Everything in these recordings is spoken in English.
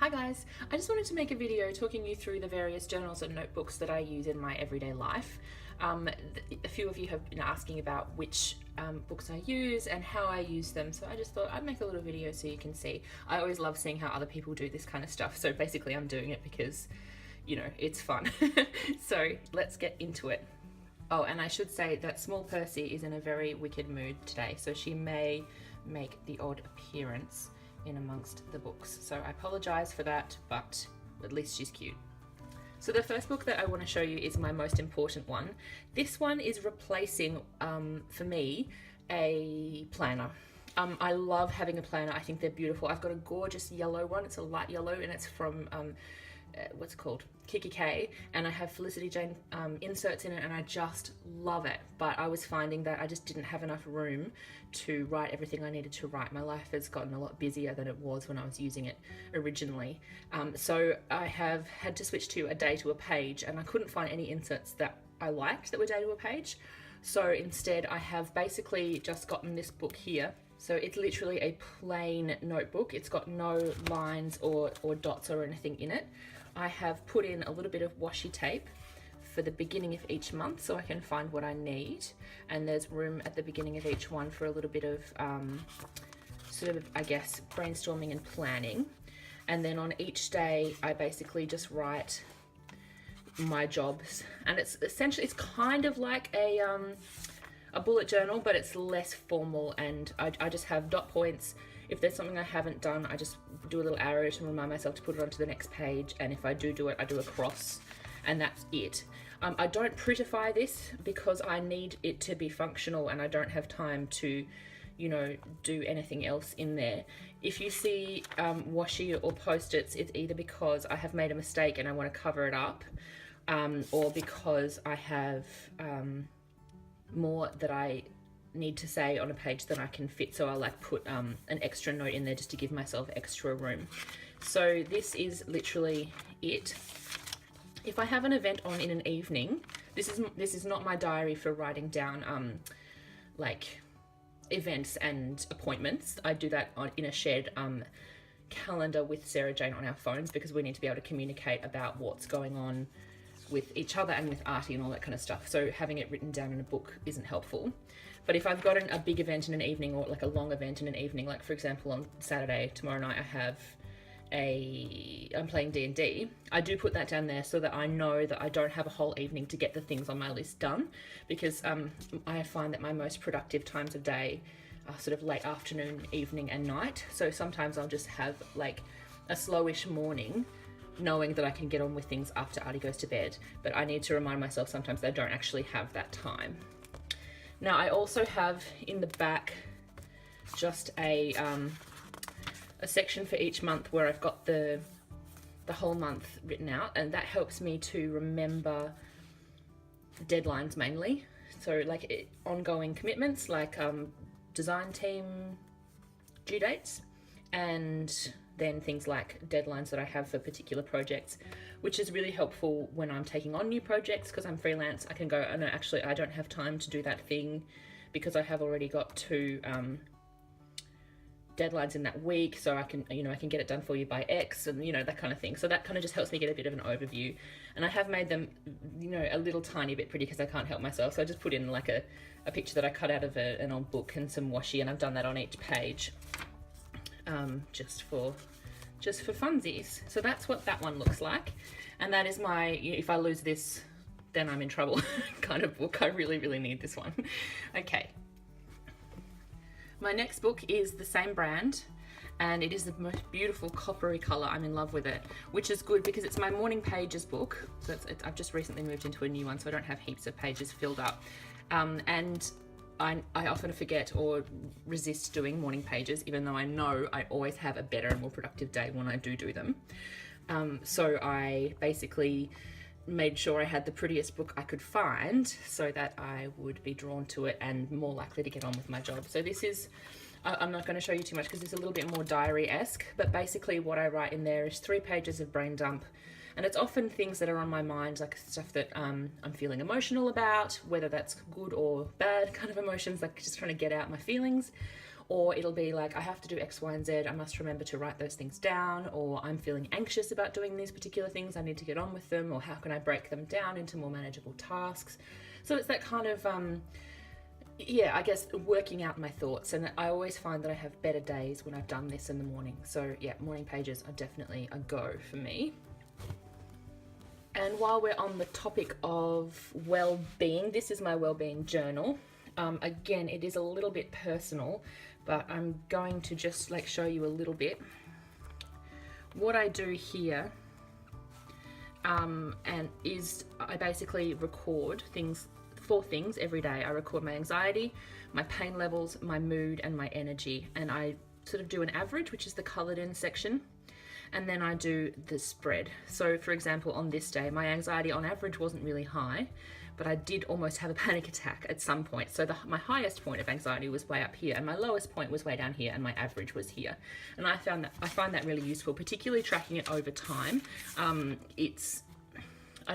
Hi guys, I just wanted to make a video talking you through the various journals and notebooks that I use in my everyday life. A few of you have been asking about which books I use and how I use them, so I just thought I'd make a little video so you can see. I always love seeing how other people do this kind of stuff, so basically I'm doing it because, you know, it's fun. So let's get into it. Oh, and I should say that small Percy is in a very wicked mood today, so she may make the odd appearance in amongst the books. So I apologise for that, but at least she's cute. So the first book that I want to show you is my most important one. This one is replacing, for me, a planner. I love having a planner. I think they're beautiful. I've got a gorgeous yellow one. It's a light yellow and it's from what's it called? Kiki K, and I have Felicity Jane inserts in it and I just love it, but I was finding that I just didn't have enough room to write everything I needed to write. My life has gotten a lot busier than it was when I was using it originally, so I have had to switch to a day to a page, and I couldn't find any inserts that I liked that were day to a page, so instead I have basically just gotten this book here. So it's literally a plain notebook. It's got no lines or dots or anything in it. I have put in a little bit of washi tape for the beginning of each month so I can find what I need. And there's room at the beginning of each one for a little bit of sort of, I guess, brainstorming and planning. And then on each day, I basically just write my jobs. And it's essentially, it's kind of like a bullet journal, but it's less formal, and I just have dot points. If there's something I haven't done, I just do a little arrow to remind myself to put it onto the next page, and if I do it, I do a cross, and that's it. I don't prettify this because I need it to be functional and I don't have time to, you know, do anything else in there. If you see washi or post-its, it's either because I have made a mistake and I want to cover it up, or because I have more that I need to say on a page than I can fit, so I'll like put an extra note in there just to give myself extra room. So this is literally it. If I have an event on in an evening, this is not my diary for writing down like events and appointments. I do that in a shared calendar with Sarah Jane on our phones, because we need to be able to communicate about what's going on with each other and with Artie and all that kind of stuff. So having it written down in a book isn't helpful. But if I've got a big event in an evening, or like a long event in an evening, like for example on Saturday, tomorrow night, I'm playing D&D, I do put that down there so that I know that I don't have a whole evening to get the things on my list done, because I find that my most productive times of day are sort of late afternoon, evening and night. So sometimes I'll just have like a slowish morning, knowing that I can get on with things after Artie goes to bed, but I need to remind myself sometimes that I don't actually have that time. Now I also have in the back just a section for each month where I've got the whole month written out, and that helps me to remember deadlines mainly. So like ongoing commitments, like design team due dates, and then things like deadlines that I have for particular projects, which is really helpful when I'm taking on new projects, because I'm freelance. I can go, oh no, actually I don't have time to do that thing because I have already got two deadlines in that week, so I can, you know, I can get it done for you by X, and you know, that kind of thing. So that kind of just helps me get a bit of an overview. And I have made them, you know, a little tiny bit pretty because I can't help myself. So I just put in like a picture that I cut out of an old book and some washi, and I've done that on each page. Just for funsies. So that's what that one looks like, and that is my, if I lose this then I'm in trouble kind of book. I really need this one. Okay, my next book is the same brand, and it is the most beautiful coppery color. I'm in love with it, which is good because it's my morning pages book. So I've just recently moved into a new one, so I don't have heaps of pages filled up, and I often forget or resist doing morning pages, even though I know I always have a better and more productive day when I do them. So I basically made sure I had the prettiest book I could find so that I would be drawn to it and more likely to get on with my job. So this is, I'm not going to show you too much because it's a little bit more diary-esque, but basically what I write in there is 3 pages of brain dump. And it's often things that are on my mind, like stuff that I'm feeling emotional about, whether that's good or bad kind of emotions, like just trying to get out my feelings, Or it'll be like, I have to do X, Y, and Z. I must remember to write those things down. Or I'm feeling anxious about doing these particular things. I need to get on with them. Or how can I break them down into more manageable tasks? So it's that kind of, yeah, I guess working out my thoughts. And I always find that I have better days when I've done this in the morning. So yeah, morning pages are definitely a go for me. And while we're on the topic of well-being, this is my well-being journal. Again, it is a little bit personal, but I'm going to just like show you a little bit. What I do here and is I basically record four things every day. I record my anxiety, my pain levels, my mood, and my energy. And I sort of do an average, which is the colored in section. And then I do the spread. So for example, on this day, my anxiety on average wasn't really high, but I did almost have a panic attack at some point. So my highest point of anxiety was way up here, and my lowest point was way down here, and my average was here. And I find that really useful, particularly tracking it over time. I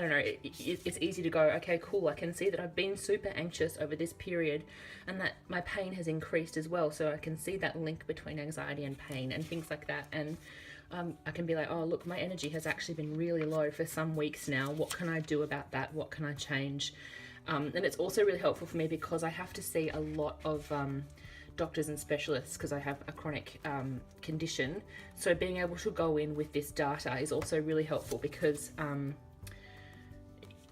don't know, it's easy to go, okay, cool, I can see that I've been super anxious over this period and that my pain has increased as well. So I can see that link between anxiety and pain and things like that. And I can be like, oh, look, my energy has actually been really low for some weeks now. What can I do about that? What can I change? And it's also really helpful for me because I have to see a lot of doctors and specialists because I have a chronic condition. So being able to go in with this data is also really helpful because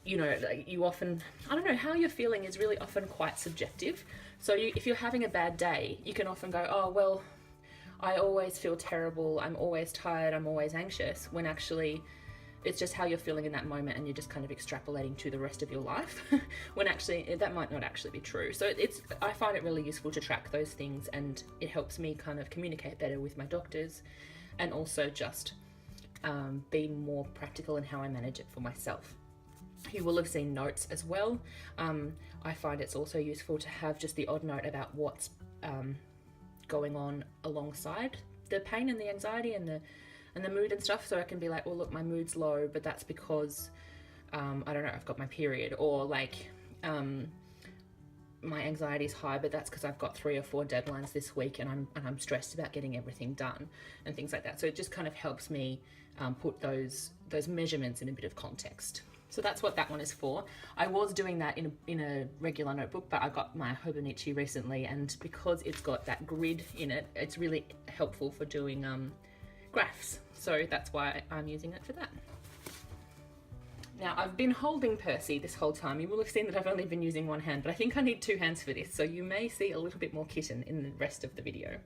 you know, you often, I don't know, how you're feeling is really often quite subjective. So if you're having a bad day, you can often go, oh, well, I always feel terrible, I'm always tired, I'm always anxious, when actually it's just how you're feeling in that moment and you're just kind of extrapolating to the rest of your life, when actually that might not actually be true. So I find it really useful to track those things, and it helps me kind of communicate better with my doctors and also just be more practical in how I manage it for myself. You will have seen notes as well. I find it's also useful to have just the odd note about what's going on alongside the pain and the anxiety and the mood and stuff. So I can be like, well, look, my mood's low, but that's because I don't know, I've got my period, or like my anxiety's high, but that's because I've got 3 or 4 deadlines this week and I'm stressed about getting everything done and things like that. So it just kind of helps me put those measurements in a bit of context. So that's what that one is for. I was doing that in a regular notebook, but I got my Hobonichi recently, and because it's got that grid in it, it's really helpful for doing graphs. So that's why I'm using it for that. Now, I've been holding Percy this whole time. You will have seen that I've only been using one hand, but I think I need 2 hands for this, so you may see a little bit more kitten in the rest of the video.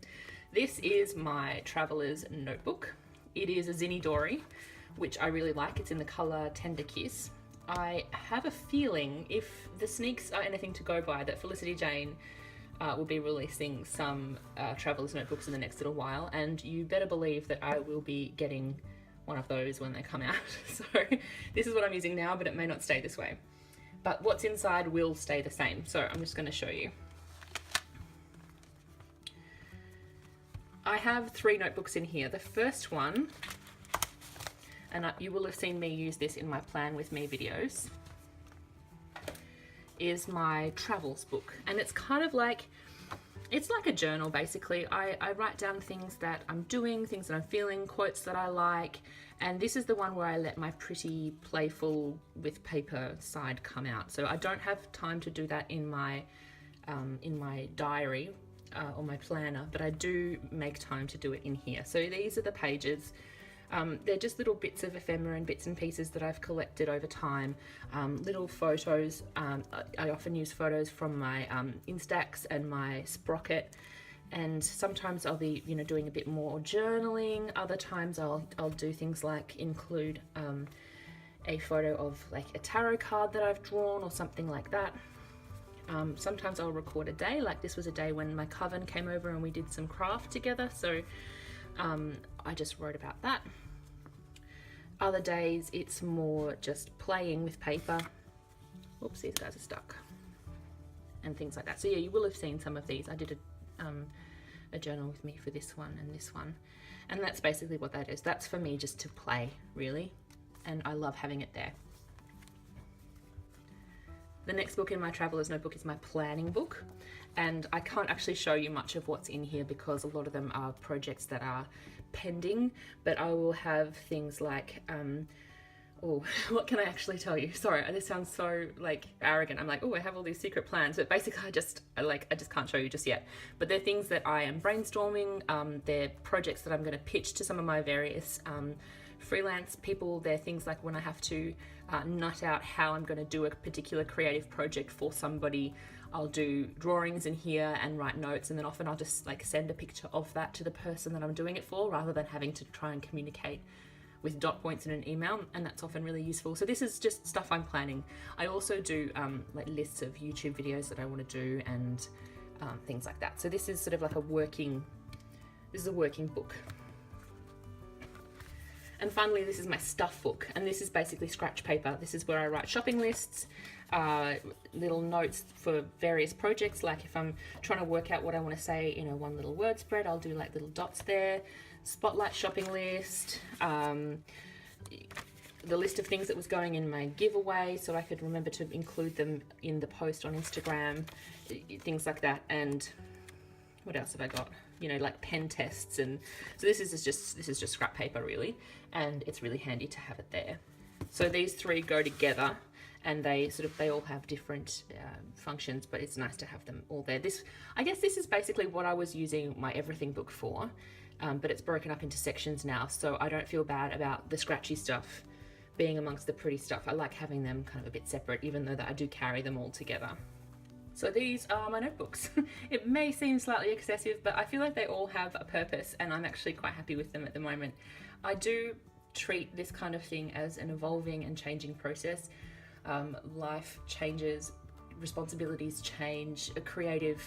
This is my Traveler's Notebook. It is a Zinni Dory, which I really like. It's in the colour Tender Kiss. I have a feeling, if the sneaks are anything to go by, that Felicity Jane will be releasing some Traveler's Notebooks in the next little while, and you better believe that I will be getting one of those when they come out. So this is what I'm using now, but it may not stay this way. But what's inside will stay the same, so I'm just going to show you. I have 3 notebooks in here. The first one, and you will have seen me use this in my Plan With Me videos, is my travels book. And it's kind of like, it's like a journal basically. I write down things that I'm doing, things that I'm feeling, quotes that I like, and this is the one where I let my pretty playful with paper side come out. So I don't have time to do that in my diary or my planner, but I do make time to do it in here. So these are the pages. They're just little bits of ephemera and bits and pieces that I've collected over time. Little photos. I often use photos from my Instax and my Sprocket, and sometimes I'll be, you know, doing a bit more journaling. Other times I'll do things like include a photo of like a tarot card that I've drawn or something like that. Sometimes I'll record a day, like this was a day when my coven came over and we did some craft together, so I just wrote about that. Other days it's more just playing with paper. Oops, these guys are stuck. And things like that. So yeah, you will have seen some of these. I did a journal with me for this one and this one. And that's basically what that is. That's for me just to play, really. And I love having it there. The next book in my Traveler's Notebook is my planning book, and I can't actually show you much of what's in here because a lot of them are projects that are pending, but I will have things like, oh, what can I actually tell you? Sorry, this sounds so like arrogant. I'm like, oh, I have all these secret plans, but basically I just can't show you just yet. But they're things that I am brainstorming. They're projects that I'm going to pitch to some of my various freelance people. They're things like when I have to nut out how I'm going to do a particular creative project for somebody. I'll do drawings in here and write notes, and then often I'll just like send a picture of that to the person that I'm doing it for, rather than having to try and communicate with dot points in an email, and that's often really useful. So this is just stuff I'm planning. I also do like lists of YouTube videos that I want to do and things like that. So this is sort of like a working book. And finally, this is my stuff book, and this is basically scratch paper. This is where I write shopping lists, little notes for various projects. Like if I'm trying to work out what I want to say in a one little word spread, I'll do like little dots there. Spotlight shopping list, the list of things that was going in my giveaway, so I could remember to include them in the post on Instagram, things like that. And what else have I got? You know, like pen tests. And so this is just scrap paper really, and it's really handy to have it there. So these three go together, and they all have different functions, but it's nice to have them all there. I guess this is basically what I was using my everything book for, but it's broken up into sections now, so I don't feel bad about the scratchy stuff being amongst the pretty stuff. I like having them kind of a bit separate, even though that I do carry them all together. So these are my notebooks. It may seem slightly excessive, but I feel like they all have a purpose, and I'm actually quite happy with them at the moment. I do treat this kind of thing as an evolving and changing process. Life changes, responsibilities change, creative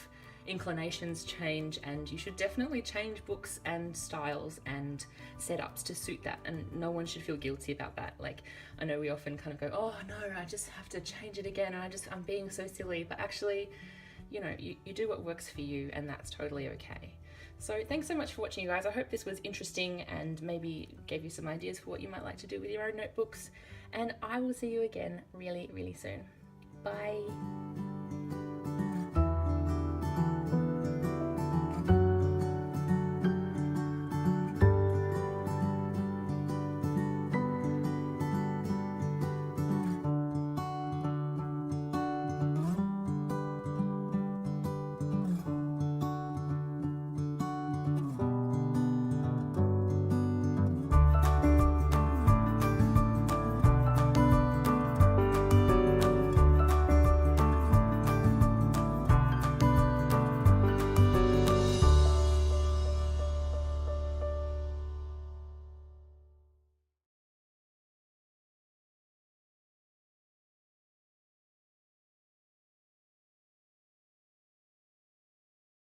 inclinations change, and you should definitely change books and styles and setups to suit that, and no one should feel guilty about that. Like, I know we often kind of go, oh no, I just have to change it again, and I'm being so silly, but actually, you know, you do what works for you, and that's totally okay. So thanks so much for watching, you guys. I hope this was interesting and maybe gave you some ideas for what you might like to do with your own notebooks, and I will see you again really, really soon. Bye.